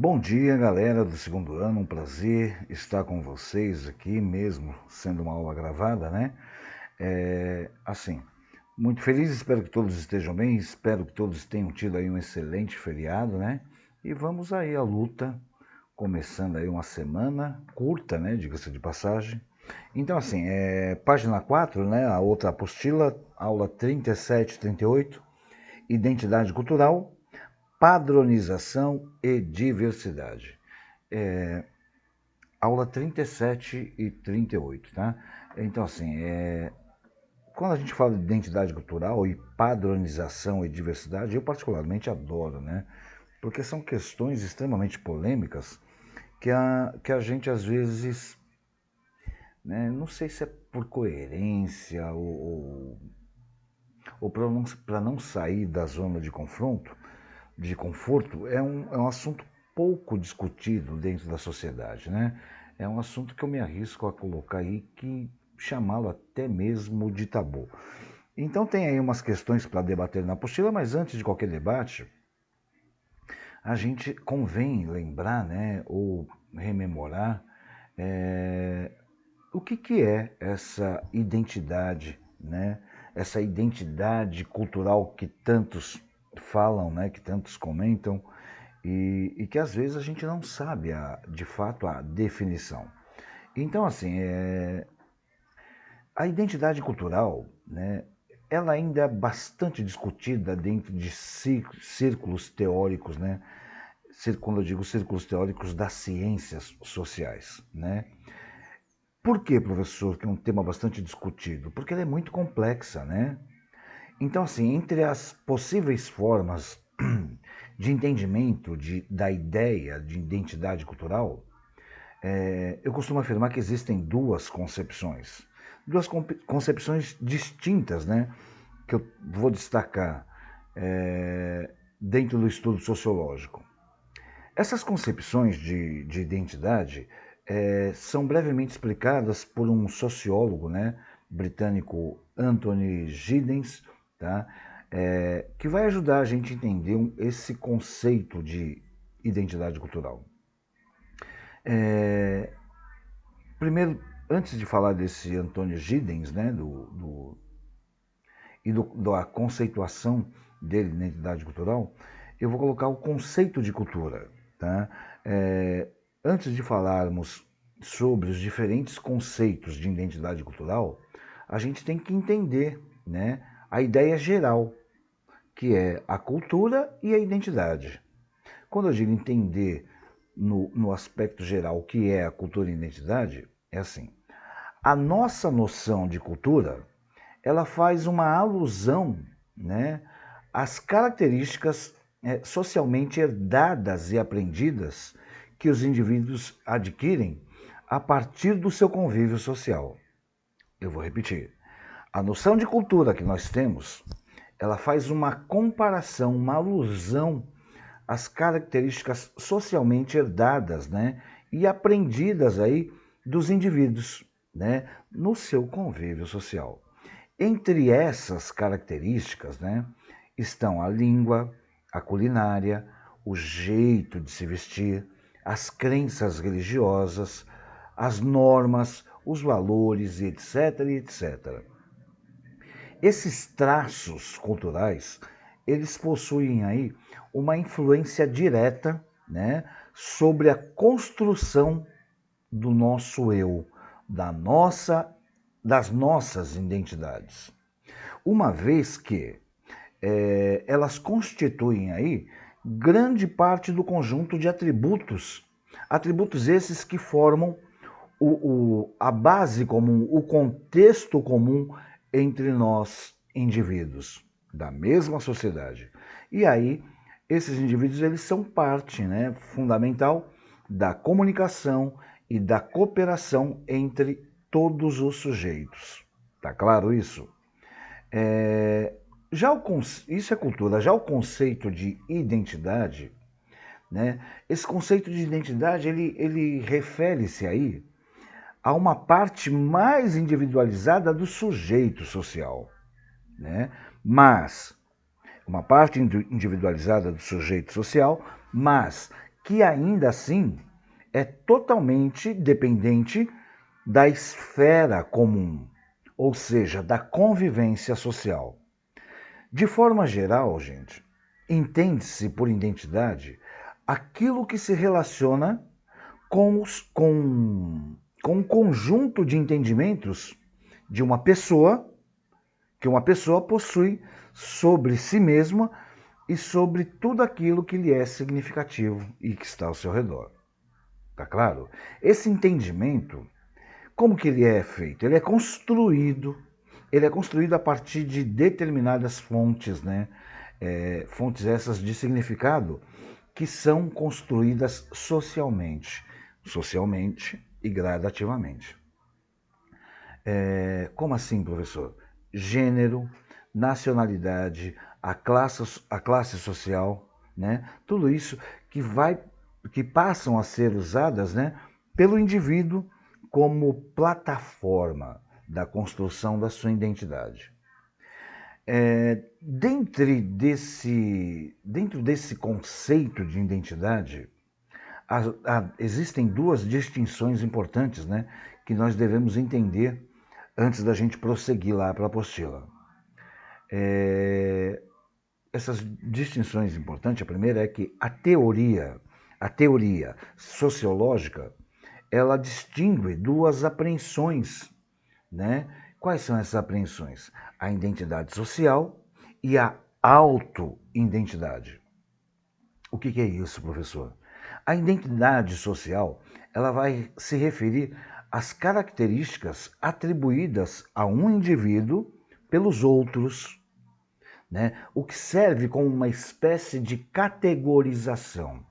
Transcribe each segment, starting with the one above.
Bom dia, galera do segundo ano, um prazer estar com vocês aqui, mesmo sendo uma aula gravada, né? Assim, muito feliz, espero que todos estejam bem, espero que todos tenham tido aí um excelente feriado, né? E vamos aí à luta, começando aí uma semana curta, né? Diga-se de passagem. Então, assim, página 4, né? A outra apostila, aula 37 e 38, Identidade Cultural, Padronização e Diversidade. Aula 37 e 38, tá? Então, assim, quando a gente fala de identidade cultural e padronização e diversidade, eu particularmente adoro, né? Porque são questões extremamente polêmicas que a gente, às vezes, né, não sei se é por coerência ou para não sair da zona de confronto, de conforto, é um assunto pouco discutido dentro da sociedade, né? É um assunto que eu me arrisco a colocar aí, que chamá-lo até mesmo de tabu. Então tem aí umas questões para debater na apostila, mas antes de qualquer debate, a gente convém lembrar, né, ou rememorar o que é essa identidade, né? Essa identidade cultural que tantos falam, né, que tantos comentam, e que às vezes a gente não sabe de fato a definição. Então, assim, a identidade cultural, né, ela ainda é bastante discutida dentro de círculos teóricos, né? Quando eu digo círculos teóricos das ciências sociais, né? Por que, professor, que é um tema bastante discutido? Porque ela é muito complexa, né? Então, assim, entre as possíveis formas de entendimento da ideia de identidade cultural, eu costumo afirmar que existem duas concepções distintas, né, que eu vou destacar dentro do estudo sociológico. Essas concepções de identidade são brevemente explicadas por um sociólogo, né, britânico, Anthony Giddens, tá, que vai ajudar a gente a entender esse conceito de identidade cultural. Primeiro, antes de falar desse Anthony Giddens, né, da conceituação dele na identidade cultural, eu vou colocar o conceito de cultura. Tá? Antes de falarmos sobre os diferentes conceitos de identidade cultural, a gente tem que entender, né, a ideia geral, que é a cultura e a identidade. Quando eu digo entender no aspecto geral o que é a cultura e a identidade, é assim. A nossa noção de cultura, ela faz uma alusão, né, às características socialmente herdadas e aprendidas que os indivíduos adquirem a partir do seu convívio social. Eu vou repetir. A noção de cultura que nós temos, ela faz uma comparação, uma alusão às características socialmente herdadas, né, e aprendidas aí dos indivíduos, né, no seu convívio social. Entre essas características, né, estão a língua, a culinária, o jeito de se vestir, as crenças religiosas, as normas, os valores, etc, etc. Esses traços culturais, eles possuem aí uma influência direta, né, sobre a construção do nosso eu, das nossas identidades. Uma vez que elas constituem aí grande parte do conjunto de atributos esses que formam a base comum, o contexto comum entre nós indivíduos da mesma sociedade. E aí, esses indivíduos eles são parte, né, fundamental da comunicação e da cooperação entre todos os sujeitos. Tá claro isso? Isso é cultura. Já o conceito de identidade, né, esse conceito de identidade ele refere-se aí a uma parte mais individualizada do sujeito social, né? Mas uma parte individualizada do sujeito social, mas que ainda assim é totalmente dependente da esfera comum, ou seja, da convivência social. De forma geral, gente, entende-se por identidade aquilo que se relaciona com um conjunto de entendimentos de uma pessoa, que uma pessoa possui sobre si mesma e sobre tudo aquilo que lhe é significativo e que está ao seu redor. Tá claro? Esse entendimento, como que ele é feito? Ele é construído a partir de determinadas fontes, né? Fontes essas de significado que são construídas socialmente e gradativamente. Como assim, professor? Gênero, nacionalidade, a classe social, né? Tudo isso que passam a ser usadas, né, pelo indivíduo como plataforma da construção da sua identidade. Dentro desse conceito de identidade, existem duas distinções importantes, né, que nós devemos entender antes da gente prosseguir lá para a apostila. Essas distinções importantes, a primeira é que a teoria sociológica, ela distingue duas apreensões, né? Quais são essas apreensões? A identidade social e a auto-identidade. O que é isso, professor? A identidade social, ela vai se referir às características atribuídas a um indivíduo pelos outros, né? O que serve como uma espécie de categorização.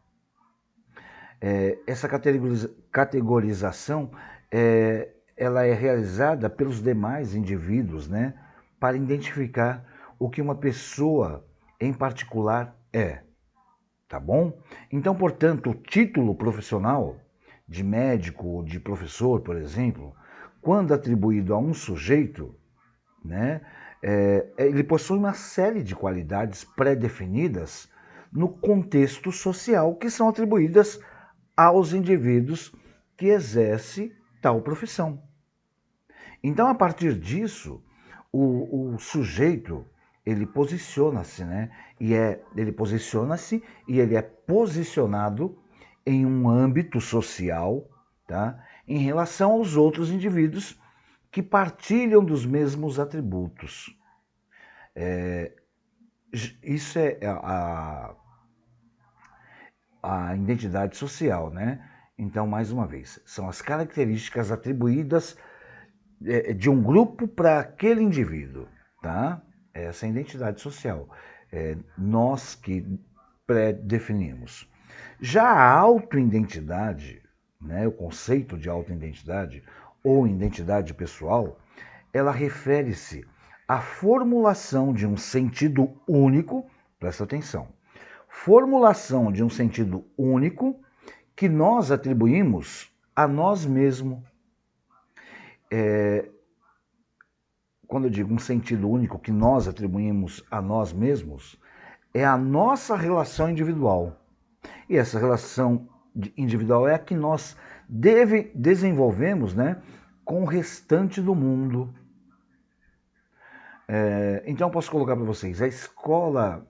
Essa categorização ela é realizada pelos demais indivíduos, né, para identificar o que uma pessoa em particular é. Tá bom? Então, portanto, o título profissional de médico ou de professor, por exemplo, quando atribuído a um sujeito, né, ele possui uma série de qualidades pré-definidas no contexto social que são atribuídas aos indivíduos que exercem tal profissão. Então, a partir disso, o sujeito ele posiciona-se, né? Ele posiciona-se e ele é posicionado em um âmbito social, tá? Em relação aos outros indivíduos que partilham dos mesmos atributos. Isso é a identidade social, né? Então, mais uma vez, são as características atribuídas de um grupo para aquele indivíduo, tá? Essa é a identidade social. Nós que pré-definimos. Já a autoidentidade, né, o conceito de autoidentidade ou identidade pessoal, ela refere-se à formulação de um sentido único, presta atenção, formulação de um sentido único que nós atribuímos a nós mesmos. Quando eu digo um sentido único que nós atribuímos a nós mesmos, é a nossa relação individual. E essa relação individual é a que nós desenvolvemos, né, com o restante do mundo. Então eu posso colocar para vocês, a escola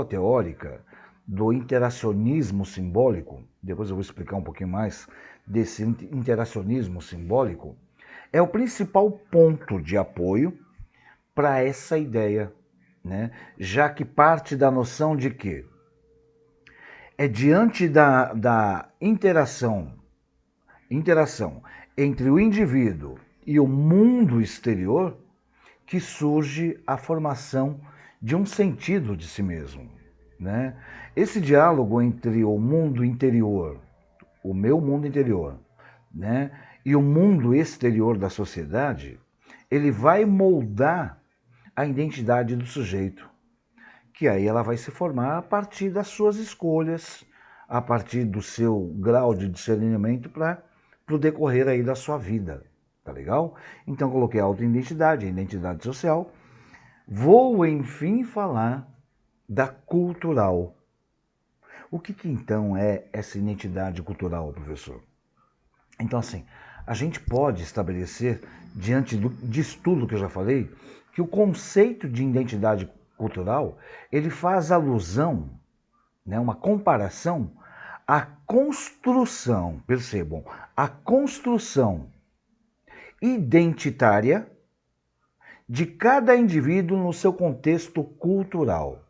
teórica do interacionismo simbólico, depois eu vou explicar um pouquinho mais desse interacionismo simbólico, é o principal ponto de apoio para essa ideia, né? Já que parte da noção de que é diante da interação entre o indivíduo e o mundo exterior que surge a formação de um sentido de si mesmo, né? Esse diálogo entre o mundo interior, o meu mundo interior, né, e o mundo exterior da sociedade, ele vai moldar a identidade do sujeito, que aí ela vai se formar a partir das suas escolhas, a partir do seu grau de discernimento para o decorrer aí da sua vida. Tá legal? Então coloquei a autoidentidade, a identidade social. Vou, enfim, falar da cultural. O que então é essa identidade cultural, professor? Então, assim, a gente pode estabelecer, diante disso tudo que eu já falei, que o conceito de identidade cultural, ele faz alusão, né, uma comparação à construção, percebam, a construção identitária de cada indivíduo no seu contexto cultural.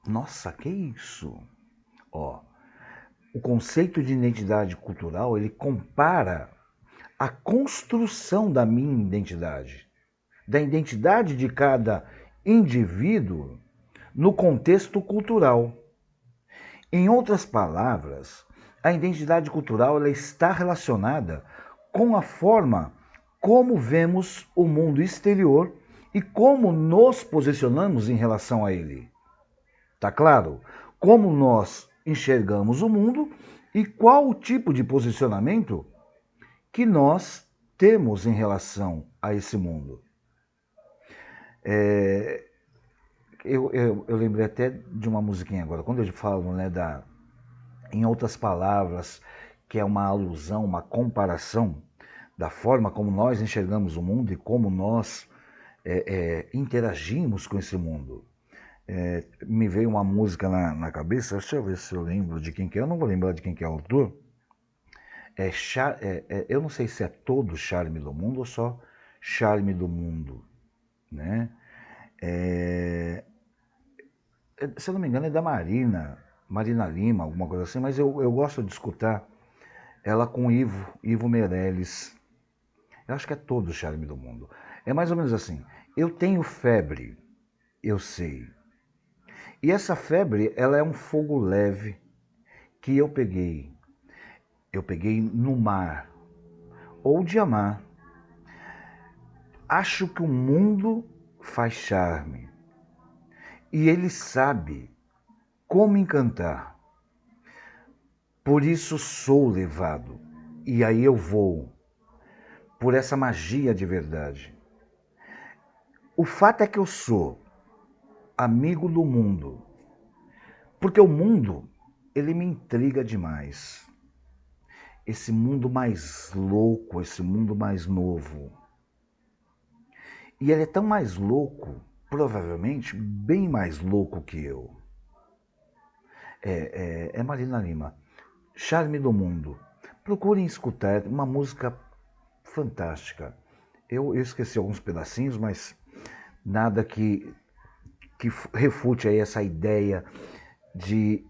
Nossa, que isso? Ó, o conceito de identidade cultural, ele compara a construção da minha identidade, da identidade de cada indivíduo no contexto cultural. Em outras palavras, a identidade cultural ela está relacionada com a forma como vemos o mundo exterior e como nos posicionamos em relação a ele. Tá claro? Como nós enxergamos o mundo e qual o tipo de posicionamento que nós temos em relação a esse mundo. Eu lembrei até de uma musiquinha agora, quando eu falo, né, em outras palavras, que é uma alusão, uma comparação da forma como nós enxergamos o mundo e como nós interagimos com esse mundo. Me veio uma música na cabeça, deixa eu ver se eu lembro de quem que é, eu não vou lembrar de quem que é o autor. Eu não sei se é todo Charme do Mundo ou só Charme do Mundo, né? Se eu não me engano é da Marina Lima, alguma coisa assim, mas eu gosto de escutar ela com Ivo Meirelles. Eu acho que é todo o Charme do Mundo. É mais ou menos assim, eu tenho febre, eu sei. E essa febre, ela é um fogo leve que eu peguei. Eu peguei no mar, ou de amar. Acho que o mundo faz charme. E ele sabe como encantar. Por isso sou levado. E aí eu vou. Por essa magia de verdade. O fato é que eu sou amigo do mundo. Porque o mundo, ele me intriga demais. Esse mundo mais louco, esse mundo mais novo. E ele é tão mais louco, provavelmente bem mais louco que eu. É Marina Lima. Charme do Mundo. Procurem escutar, uma música fantástica. Eu esqueci alguns pedacinhos, mas nada que refute aí essa ideia de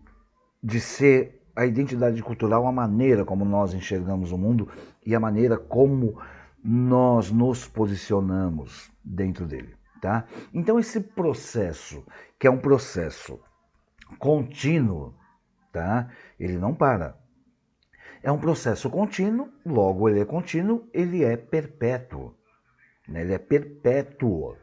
ser a identidade cultural, a maneira como nós enxergamos o mundo e a maneira como nós nos posicionamos dentro dele, tá? Então esse processo, que é um processo contínuo, tá? Ele não para. É um processo contínuo, logo ele é contínuo, ele é perpétuo, né? Ele é perpétuo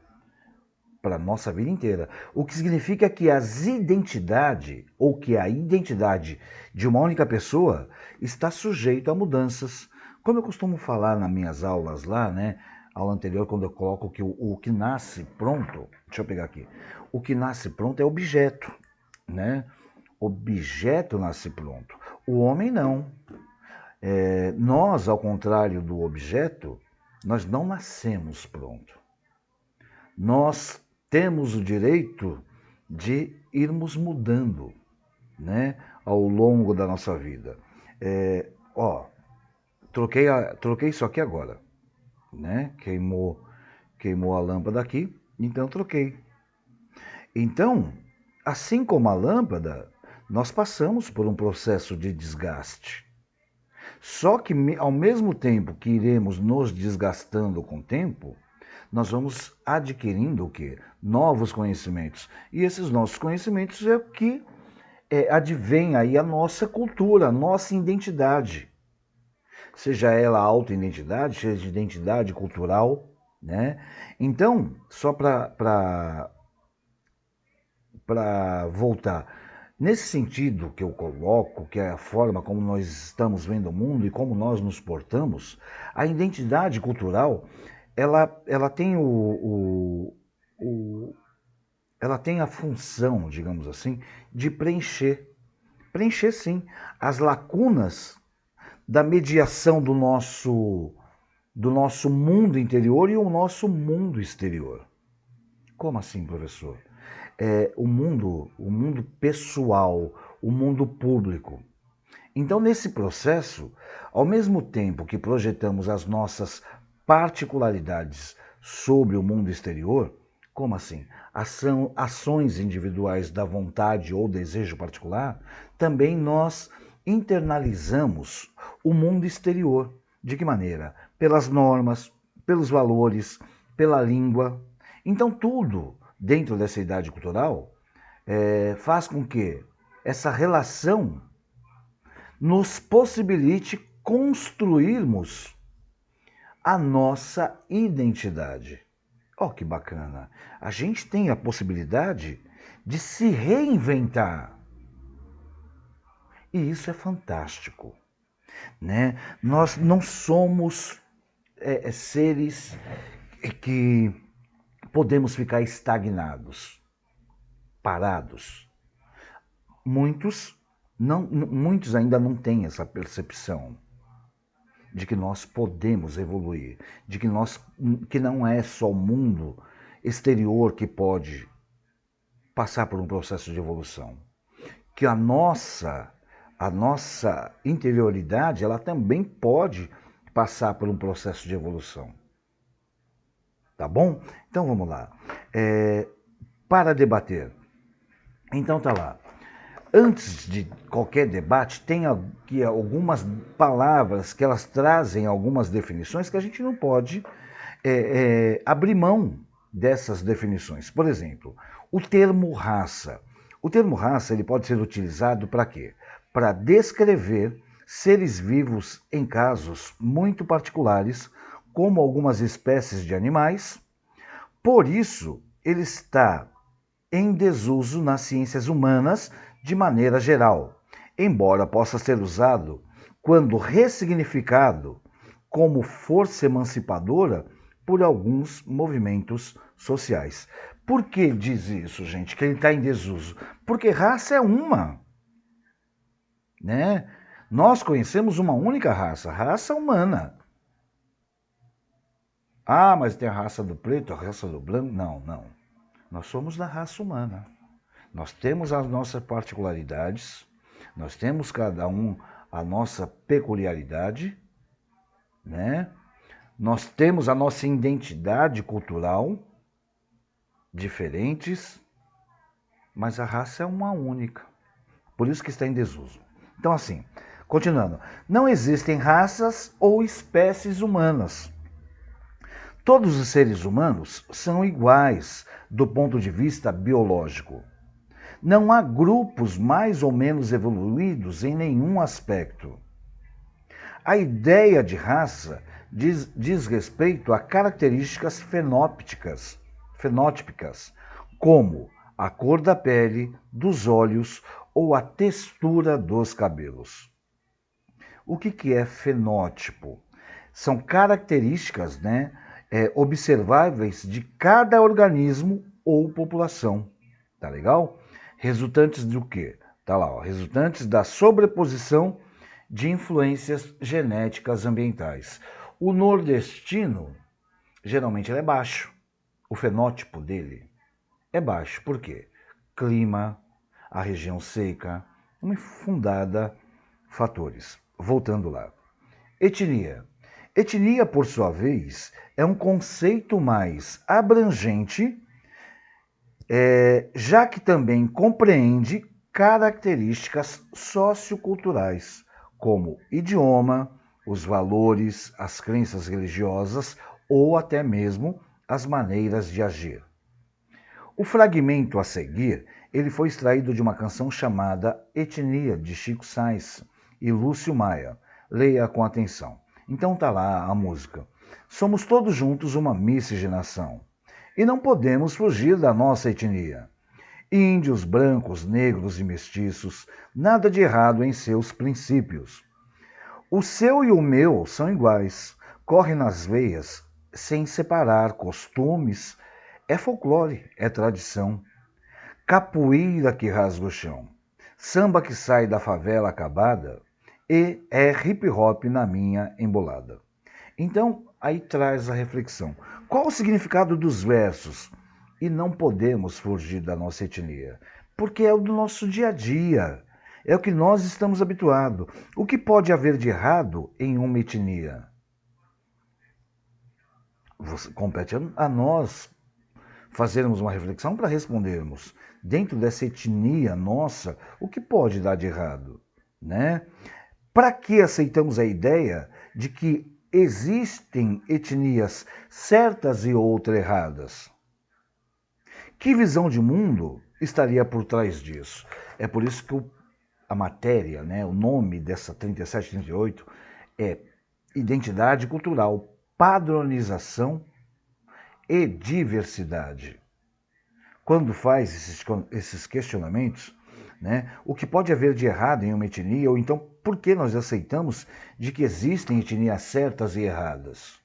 para a nossa vida inteira. O que significa que as identidades, ou que a identidade de uma única pessoa está sujeita a mudanças. Como eu costumo falar nas minhas aulas lá, né? Aula anterior, quando eu coloco que o que nasce pronto, deixa eu pegar aqui, o que nasce pronto é objeto, né? Objeto nasce pronto. O homem não. Nós, ao contrário do objeto, nós não nascemos pronto. Nós temos o direito de irmos mudando, né, ao longo da nossa vida. Troquei isso aqui agora, né? Queimou a lâmpada aqui, então troquei. Então, assim como a lâmpada, nós passamos por um processo de desgaste. Só que ao mesmo tempo que iremos nos desgastando com o tempo, nós vamos adquirindo o quê? Novos conhecimentos. E esses nossos conhecimentos é o que advém aí a nossa cultura, a nossa identidade. Seja ela autoidentidade, seja identidade cultural, né? Então, só para voltar, nesse sentido que eu coloco, que é a forma como nós estamos vendo o mundo e como nós nos portamos, a identidade cultural ela tem ela tem a função, digamos assim, de preencher sim, as lacunas da mediação do nosso mundo interior e o nosso mundo exterior. Como assim, professor? O mundo pessoal, o mundo público. Então, nesse processo, ao mesmo tempo que projetamos as nossas particularidades sobre o mundo exterior, como assim? Ações individuais da vontade ou desejo particular, também nós internalizamos o mundo exterior. De que maneira? Pelas normas, pelos valores, pela língua. Então, tudo dentro dessa idade cultural faz com que essa relação nos possibilite construirmos a nossa identidade. Oh, que bacana! A gente tem a possibilidade de se reinventar. E isso é fantástico, né? Nós não somos seres que podemos ficar estagnados, parados. Muitos ainda não têm essa percepção de que nós podemos evoluir, de que não é só o mundo exterior que pode passar por um processo de evolução, que a nossa interioridade, ela também pode passar por um processo de evolução. Tá bom? Então vamos lá. Para debater. Então tá lá. Antes de qualquer debate, tem aqui algumas palavras que elas trazem algumas definições que a gente não pode abrir mão dessas definições. Por exemplo, o termo raça. O termo raça ele pode ser utilizado para quê? Para descrever seres vivos em casos muito particulares, como algumas espécies de animais. Por isso, ele está em desuso nas ciências humanas de maneira geral, embora possa ser usado quando ressignificado como força emancipadora por alguns movimentos sociais. Por que diz isso, gente, que ele está em desuso? Porque raça é uma, né? Nós conhecemos uma única raça, raça humana. Ah, mas tem a raça do preto, a raça do branco? Não, não. Nós somos da raça humana. Nós temos as nossas particularidades, nós temos cada um a nossa peculiaridade, né? Nós temos a nossa identidade cultural, diferentes, mas a raça é uma única. Por isso que está em desuso. Então, assim, continuando. Não existem raças ou espécies humanas. Todos os seres humanos são iguais do ponto de vista biológico. Não há grupos mais ou menos evoluídos em nenhum aspecto. A ideia de raça diz respeito a características fenótipicas, como a cor da pele, dos olhos ou a textura dos cabelos. O que é fenótipo? São características, né, observáveis de cada organismo ou população. Tá legal? Resultantes do quê? Tá lá, ó, resultantes da sobreposição de influências genéticas ambientais. O nordestino, geralmente, ele é baixo. O fenótipo dele é baixo. Por quê? Clima, a região seca, uma infundada fatores. Voltando lá. Etnia. Etnia, por sua vez, é um conceito mais abrangente, já que também compreende características socioculturais, como idioma, os valores, as crenças religiosas ou até mesmo as maneiras de agir. O fragmento a seguir, ele foi extraído de uma canção chamada Etnia, de Chico Sainz e Lúcio Maia. Leia com atenção. Então tá lá a música. Somos todos juntos uma miscigenação. E não podemos fugir da nossa etnia. Índios, brancos, negros e mestiços, nada de errado em seus princípios. O seu e o meu são iguais, corre nas veias, sem separar costumes, é folclore, é tradição. capoeira que rasga o chão, samba que sai da favela acabada e é hip hop na minha embolada. Então, aí traz a reflexão. Qual o significado dos versos? E não podemos fugir da nossa etnia, porque é o do nosso dia a dia, é o que nós estamos habituados. O que pode haver de errado em uma etnia? Compete a nós fazermos uma reflexão para respondermos, dentro dessa etnia nossa, o que pode dar de errado, né? Para que aceitamos a ideia de que existem etnias certas e outras erradas? Que visão de mundo estaria por trás disso? É por isso que a matéria, né, o nome dessa 37, 38 é identidade cultural, padronização e diversidade. Quando faz esses questionamentos, né, o que pode haver de errado em uma etnia, ou então por que nós aceitamos de que existem etnias certas e erradas?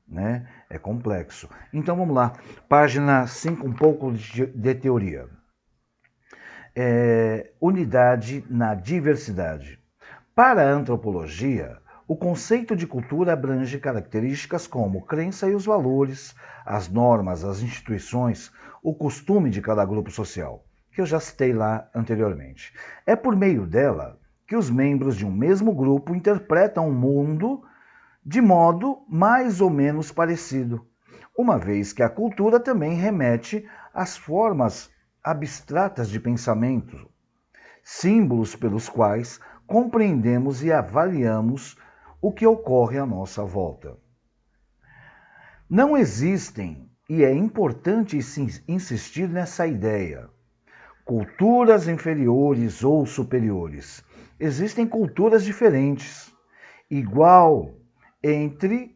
Né? É complexo. Então vamos lá, página 5, um pouco de teoria. Unidade na diversidade. Para a antropologia, o conceito de cultura abrange características como crença e os valores, as normas, as instituições, o costume de cada grupo social, que eu já citei lá anteriormente. É por meio dela que os membros de um mesmo grupo interpretam o mundo de modo mais ou menos parecido, uma vez que a cultura também remete às formas abstratas de pensamento, símbolos pelos quais compreendemos e avaliamos o que ocorre à nossa volta. Não existem, e é importante insistir nessa ideia, culturas inferiores ou superiores. Existem culturas diferentes, igual entre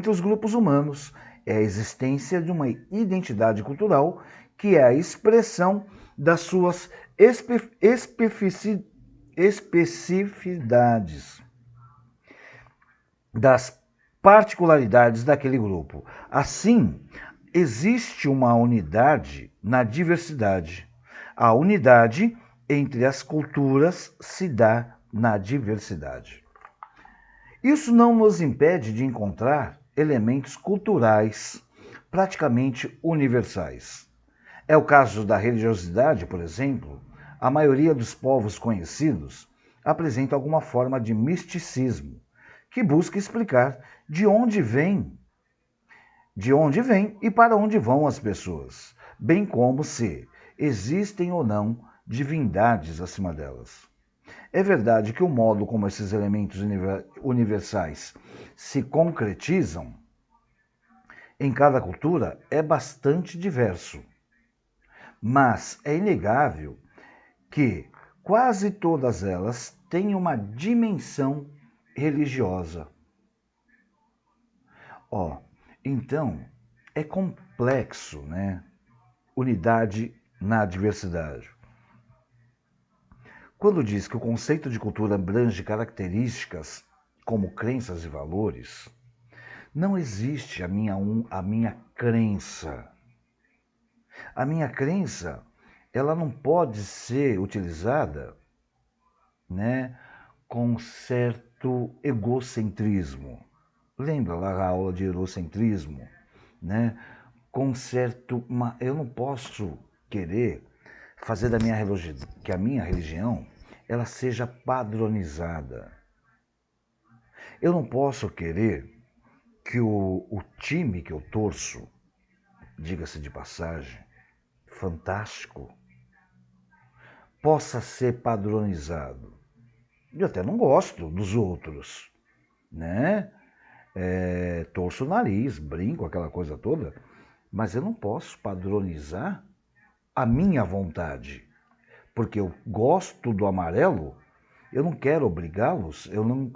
os grupos humanos. É a existência de uma identidade cultural que é a expressão das suas especificidades, das particularidades daquele grupo. Assim, existe uma unidade na diversidade. A unidade entre as culturas se dá na diversidade. Isso não nos impede de encontrar elementos culturais praticamente universais. É o caso da religiosidade, por exemplo. A maioria dos povos conhecidos apresenta alguma forma de misticismo, que busca explicar de onde vem e para onde vão as pessoas, bem como se existem ou não divindades acima delas. É verdade que o modo como esses elementos universais se concretizam em cada cultura é bastante diverso, mas é inegável que quase todas elas têm uma dimensão religiosa. Então é complexo, né? Unidade na diversidade. Quando diz que o conceito de cultura abrange características como crenças e valores, não existe a minha crença. A minha crença, ela não pode ser utilizada, né, com certo egocentrismo. Lembra lá a aula de egocentrismo? Né? Com certo... Eu não posso querer fazer que a minha religião ela seja padronizada. Eu não posso querer que o time que eu torço, diga-se de passagem, fantástico, possa ser padronizado. Eu até não gosto dos outros, né? Torço o nariz, brinco, aquela coisa toda, mas eu não posso padronizar a minha vontade, porque eu gosto do amarelo. Eu não quero obrigá-los,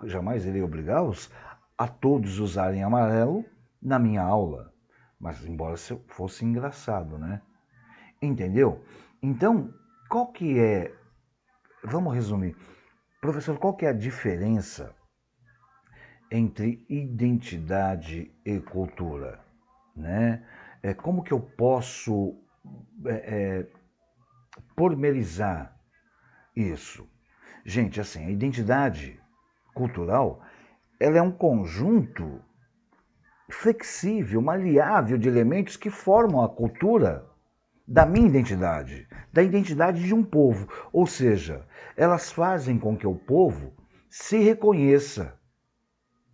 jamais irei obrigá-los a todos usarem amarelo na minha aula. Mas embora fosse engraçado, né? Entendeu? Então, qual que é... Vamos resumir. Professor, qual que é a diferença entre identidade e cultura? Né? Como que eu posso pormenorizar isso. Gente, assim, a identidade cultural, ela é um conjunto flexível, maleável de elementos que formam a cultura da minha identidade, da identidade de um povo. Ou seja, elas fazem com que o povo se reconheça,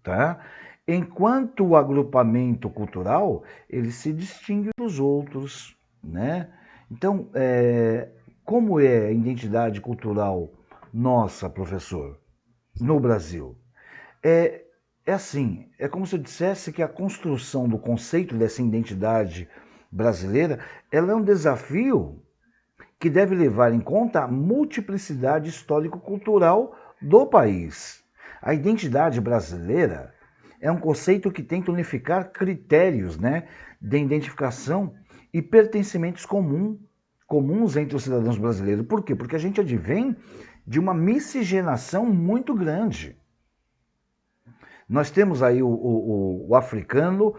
tá? Enquanto o agrupamento cultural, ele se distingue dos outros, né? Então, como é a identidade cultural nossa, professor, no Brasil? É, é assim, é como se eu dissesse que a construção do conceito dessa identidade brasileira, ela é um desafio que deve levar em conta a multiplicidade histórico-cultural do país. A identidade brasileira é um conceito que tenta unificar critérios, né, de identificação e pertencimentos comuns entre os cidadãos brasileiros. Por quê? Porque a gente advém de uma miscigenação muito grande. Nós temos aí o africano,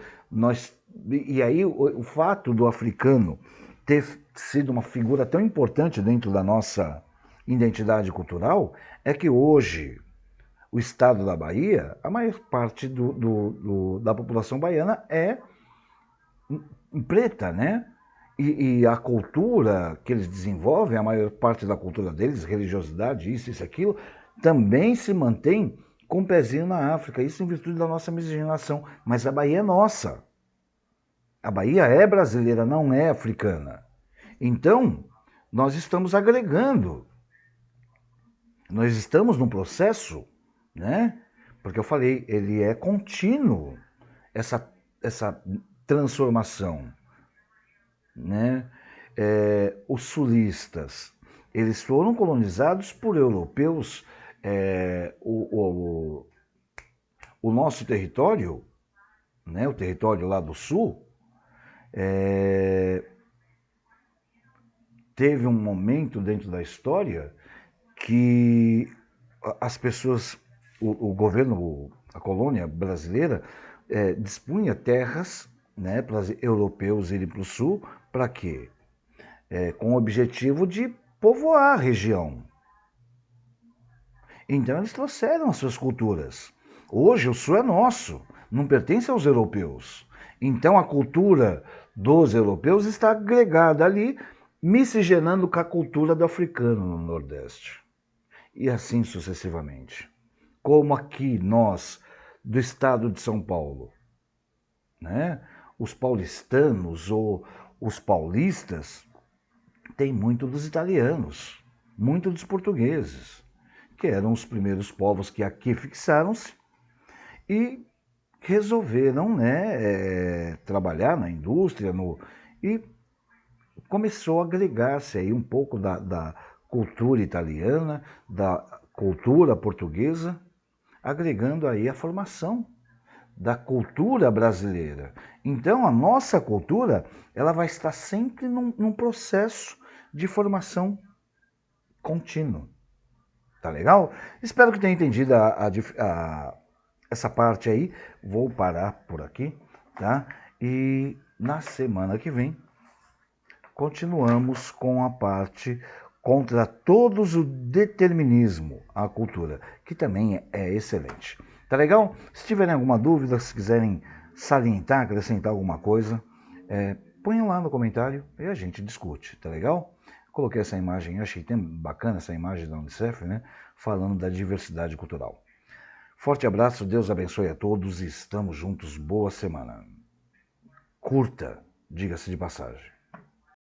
e aí o fato do africano ter sido uma figura tão importante dentro da nossa identidade cultural é que hoje o estado da Bahia, a maior parte da população baiana é preta, né? E a cultura que eles desenvolvem, a maior parte da cultura deles, religiosidade, isso, aquilo, também se mantém com um pezinho na África, isso em virtude da nossa miscigenação. Mas a Bahia é nossa. A Bahia é brasileira, não é africana. Então, nós estamos agregando. Nós estamos num processo, né? Porque eu falei, ele é contínuo, essa transformação, né? Os sulistas, eles foram colonizados por europeus. O nosso território, né, o território lá do sul, teve um momento dentro da história que as pessoas, o governo, a colônia brasileira, dispunha terras, né, para os europeus irem para o sul, para quê? Com o objetivo de povoar a região. Então eles trouxeram as suas culturas. Hoje o sul é nosso, não pertence aos europeus. Então a cultura dos europeus está agregada ali, miscigenando com a cultura do africano no Nordeste. E assim sucessivamente. Como aqui nós, do estado de São Paulo, né? Os paulistanos ou os paulistas têm muito dos italianos, muito dos portugueses, que eram os primeiros povos que aqui fixaram-se e resolveram, né, trabalhar na indústria e começou a agregar-se aí um pouco da cultura italiana, da cultura portuguesa, agregando aí a formação da cultura brasileira. Então a nossa cultura, ela vai estar sempre num processo de formação contínuo. Tá legal? Espero que tenha entendido essa parte aí. Vou parar por aqui, tá? E na semana que vem continuamos com a parte contra todos o determinismo, a cultura, que também é excelente. Tá legal? Se tiverem alguma dúvida, se quiserem salientar, acrescentar alguma coisa, ponham lá no comentário e a gente discute, tá legal? Coloquei essa imagem, achei tão bacana essa imagem da Unicef, né? Falando da diversidade cultural. Forte abraço, Deus abençoe a todos e estamos juntos. Boa semana. Curta, diga-se de passagem.